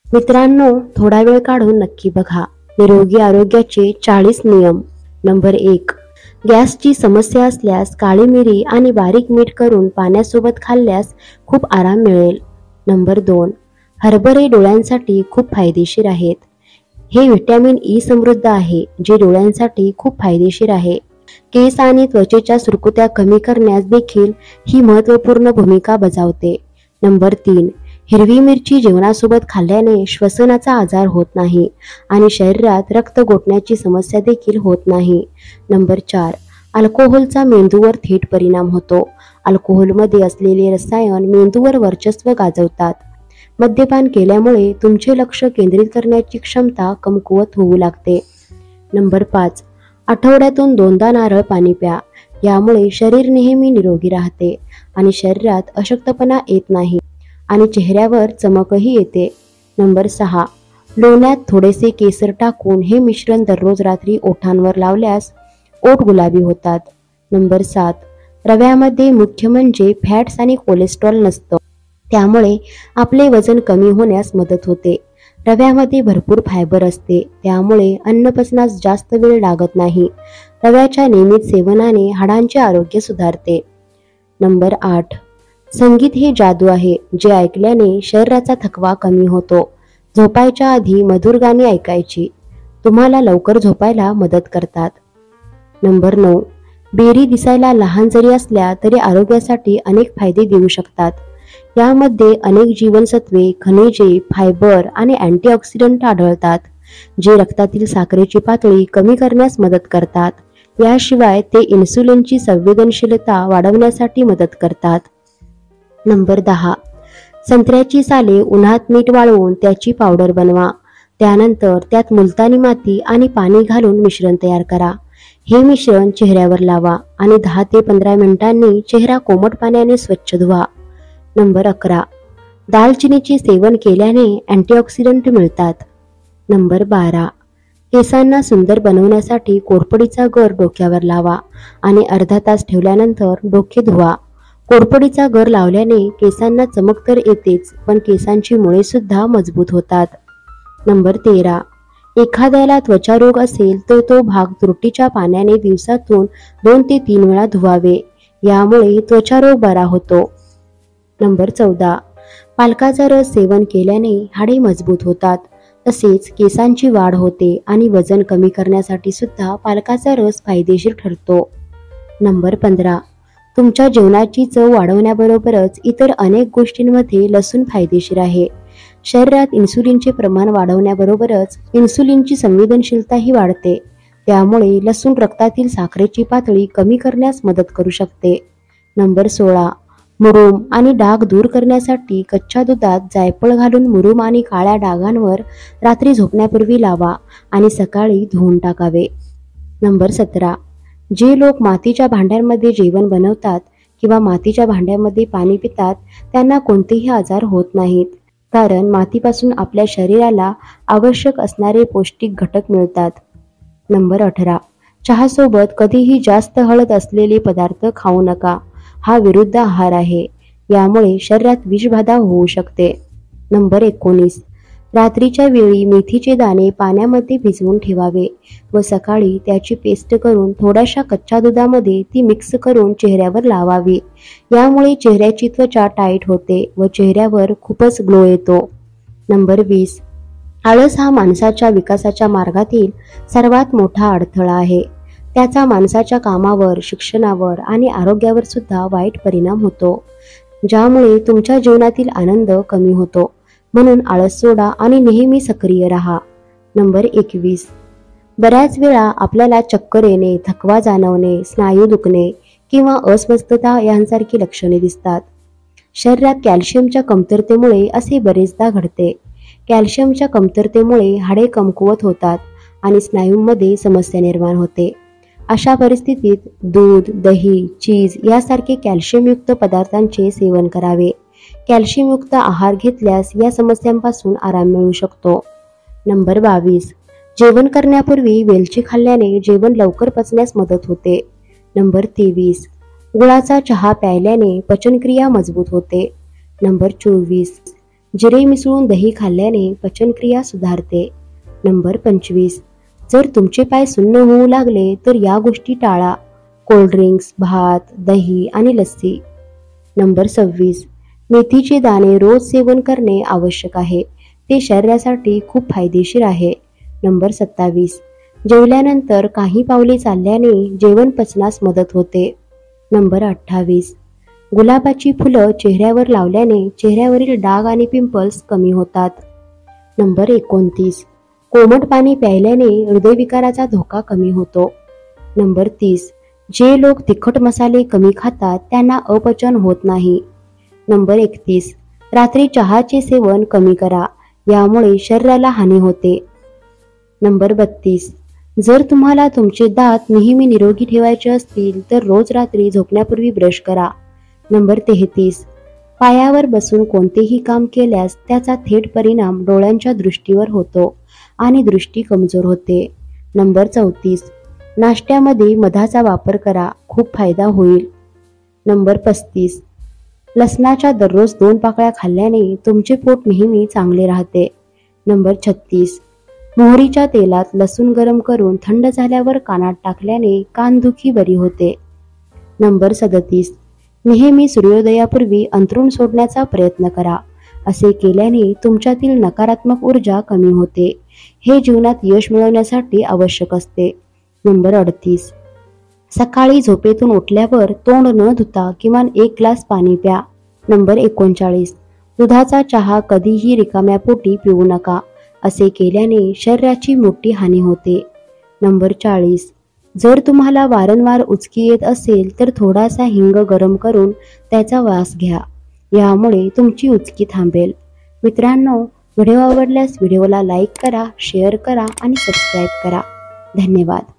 मित्रांनो, थोडा वेळ काढून नक्की बघा निरोगी आरोग्याचे 40 नियम. नंबर 1. गॅसची समस्या असल्यास काळी मिरी आणि बारीक मीठ करून पाण्यासोबत खाल्ल्यास खूप आराम मिळेल. नंबर 2. हरभरे डोळ्यांसाठी खूप फायदेशीर आहेत. हे व्हिटॅमिन ई समृद्ध आहे, जे डोळ्यांसाठी खूप फायदेशीर आहे. केस आणि त्वचेच्या सुरकुत्या कमी करण्यास देखील ही महत्त्वपूर्ण भूमिका बजावते. नंबर 3. हिरवी मिरची जेवणासोबत खाल्ल्याने श्वसनाचा आजार होत नाही आणि शरीरात रक्त गोठण्याची समस्या देखील होत नाही. नंबर 4. अल्कोहोलचा मेंदूवर थेट परिणाम होतो. अल्कोहोलमध्ये असलेले रसायन मेंदूवर वर्चस्व गाजवतात. मद्यपान केल्यामुळे तुमचे लक्ष केंद्रित करण्याची क्षमता कमकुवत होऊ लागते. नंबर 5. आठवड्यातून 2दा नारळ पाणी प्या. यामुळे शरीर नेहमी निरोगी राहते आणि शरीरात अशक्तपणा येत नाही आणि चेहऱ्यावर चमकही येते. नंबर 6. लोण्यात थोडेसे केसर टाकून हे मिश्रण दररोज रात्री ओठांवर लावल्यास ओठ गुलाबी होतात. नंबर 7. रव्यामध्ये मुख्य म्हणजे फॅट्स आणि कोलेस्ट्रॉल नसतं, त्यामुळे आपले वजन कमी होण्यास मदत होते. रव्यामध्ये भरपूर फायबर असते, त्यामुळे अन्न पचनास जास्त वेळ लागत नाही. रव्याच्या नियमित सेवनाने हाडांचे आरोग्य सुधारते. नंबर 8. संगीत हे जादू आहे, जे ऐकल्याने शरीराचा थकवा कमी होतो. झोपायच्या आधी मधुर गाणी ऐकायची. तुम्हाला लवकर झोपायला मदत करतात. नंबर 9. बेरी दिसायला लहान जरी असल्या तरी आरोग्यासाठी अनेक फायदे देऊ शकतात. यामध्ये अनेक जीवनसत्वे, खनिजे, फायबर आणि अँटीऑक्सिडंट आढळतात, जे रक्तातील साखरेची पातळी कमी करण्यास मदत करतात. याशिवाय ते इन्सुलिनची संवेदनशीलता वाढवण्यासाठी मदत करतात. नंबर 10. संत्र्याची साले उन्हात मीठ वाळवून त्याची पावडर बनवा. त्यानंतर त्यात मुलतानी माती आणि पाणी घालून मिश्रण तयार करा. हे मिश्रण चेहऱ्यावर लावा आणि 10 ते 15 मिनिटांनी चेहरा कोमट पाण्याने स्वच्छ धुवा. नंबर 11. दालचिनीचे सेवन केल्याने अँटीऑक्सिडंट मिळतात. नंबर 12. केसांना सुंदर बनवण्यासाठी कोरपडीचा गर डोक्यावर लावा आणि अर्धा तास ठेवल्यानंतर डोके धुवा. कोरपडीचा गर लावल्याने केसांना चमक तर येतेच, पण केसांची मुळे सुद्धा मजबूत होतात. नंबर 13. एखाद्याला त्वचारोग असेल तर तो भाग तुरटीच्या पाण्याने दिवसातून 2 ते 3 वेळा धुवावे. यामुळे त्वचारोग बरा होतो. नंबर 14. पालकाचा रस सेवन केल्याने हाडे मजबूत होतात. तसेच केसांची वाढ होते आणि वजन कमी करण्यासाठी सुद्धा पालकाचा रस फायदेशीर ठरतो. नंबर 15. तुमच्या जेवणाची चव वाढवण्याबरोबरच इतर अनेक गोष्टींमध्ये लसूण फायदेशीर आहे. शरीरात इन्सुलिनचे प्रमाण वाढवण्याबरोबरच इन्सुलिनची संवेदनशीलताही वाढते. त्यामुळे लसूण रक्तातील साखरेची पातळी कमी करण्यास मदत करू शकते. नंबर 16. मुरूम आणि डाग दूर करण्यासाठी कच्च्या दुधात जायफळ घालून मुरूम आणि काळ्या डागांवर रात्री झोपण्यापूर्वी लावा आणि सकाळी धुवून टाकावे. नंबर 17. जे लोक मातीच्या भांड्यांमध्ये जेवण बनवतात किंवा मातीच्या भांड्यामध्ये पाणी पितात त्यांना कोणतेही आजार होत नाहीत, कारण मातीपासून आपल्या शरीराला आवश्यक असणारे पौष्टिक घटक मिळतात. नंबर 18. चहासोबत कधीही जास्त हळद असलेले पदार्थ खाऊ नका. हा विरुद्ध आहार आहे. यामुळे शरीरात विषबाधा होऊ शकते. नंबर 19. रात्रीच्या वेळी मेथीचे दाणे पाण्यामध्ये भिजवून ठेवावे व सकाळी त्याची पेस्ट करून थोड्याशा कच्च्या दुधामध्ये ती मिक्स करून चेहऱ्यावर लावावी. यामुळे चेहऱ्याची त्वचा टाईट होते व चेहऱ्यावर खूपच ग्लो येतो. नंबर 20. आळस हा माणसाच्या विकासाच्या मार्गातील सर्वात मोठा अडथळा आहे. त्याचा माणसाच्या कामावर, शिक्षणावर आणि आरोग्यावर सुद्धा वाईट परिणाम होतो, ज्यामुळे तुमच्या जीवनातील आनंद कमी होतो. म्हणून आळस सोडा आणि नेहमी सक्रिय राहा. नंबर 21. बऱ्याच वेळा आपल्याला चक्कर येणे, थकवा जाणवणे, स्नायू दुखणे किंवा अस्वस्थता यांसारखी लक्षणे दिसतात. शरीरात कॅल्शियमच्या कमतरतेमुळे असे बरेचदा घडते. कॅल्शियमच्या कमतरतेमुळे हाडे कमकुवत होतात आणि स्नायूंमध्ये समस्या निर्माण होते. अशा परिस्थितीत दूध, दही, चीज यासारखे कॅल्शियमयुक्त पदार्थांचे सेवन करावे. कॅल्शियमयुक्त आहार घेतल्यास या समस्यांपासून आराम मिळू शकतो. नंबर 22. जेवण करण्यापूर्वी वेलची खाल्ल्याने जेवण लवकर पचण्यास मदत होते. नंबर 23. गुळाचा चहा प्यायल्याने पचनक्रिया मजबूत होते. नंबर 24. जिरे मिसळून दही खाल्ल्याने पचनक्रिया सुधारते. नंबर 25. जर तुमचे पाय सुन्न होऊ लागले तर या गोष्टी टाळा. कोल्ड्रिंक्स, भात, दही आणि लस्सी. नंबर 26. मेथीचे दाणे रोज सेवन करणे आवश्यक आहे. ते शरीरासाठी खूप फायदेशीर आहे. नंबर 27. जेवल्यानंतर काही पावले चालल्याने जेवण पचनास मदत होते. नंबर 28. गुलाबाची फुलं चेहऱ्यावर लावल्याने चेहऱ्यावरील डाग आणि पिंपल्स कमी होतात. नंबर 29. कोमट पाणी प्यायल्याने हृदयविकाराचा धोका कमी होतो. नंबर 30. जे लोक तिखट मसाले कमी खातात त्यांना अपचन होत नाही. नंबर 31. रात्री चहाचे सेवन कमी करा, यामुळे शरीराला हानी होते. नंबर 32. जर तुम्हाला तुमचे दात नेहमी निरोगी ठेवायचे असतील तर रोज रात्री झोपण्यापूर्वी ब्रश करा. नंबर 33. पायावर बसून कोणतेही काम केल्यास त्याचा थेट परिणाम डोळ्यांच्या दृष्टीवर होतो आणि दृष्टी कमजोर होते. नंबर 34. नाश्त्यामध्ये मधाचा वापर करा, खूप फायदा होईल. नंबर 35. लसणाच्या दररोज 2 पाकळ्या खाल्ल्याने तुमचे पोट नेहमी चांगले राहते. नंबर 36. मोहरीच्या तेलात लसूण गरम करून थंड झाल्यावर कानात टाकल्याने कानदुखी बरी होते. नंबर 37. नेहमी सूर्योदयापूर्वी अंथरूण सोडण्याचा प्रयत्न करा. असे केल्याने तुमच्यातील नकारात्मक ऊर्जा कमी होते. हे जीवनात यश मिळवण्यासाठी आवश्यक असते. नंबर 38. सकाळी झोपेतून उठल्यावर तोंड न धुता किमान 1 ग्लास पाणी प्या. नंबर 39. दुधाचा चहा कधीही रिकाम्या पोटी पिऊ नका. असे केल्याने शरीराची मोठी हानी होते. नंबर 40. जर तुम्हाला वारंवार उचकी येत असेल तर थोडासा हिंग गरम करून त्याचा वास घ्या. यामुळे तुमची उचकी थांबेल. मित्रांनो, व्हिडिओ आवडल्यास व्हिडिओला लाईक करा, शेअर करा आणि सबस्क्राईब करा. धन्यवाद.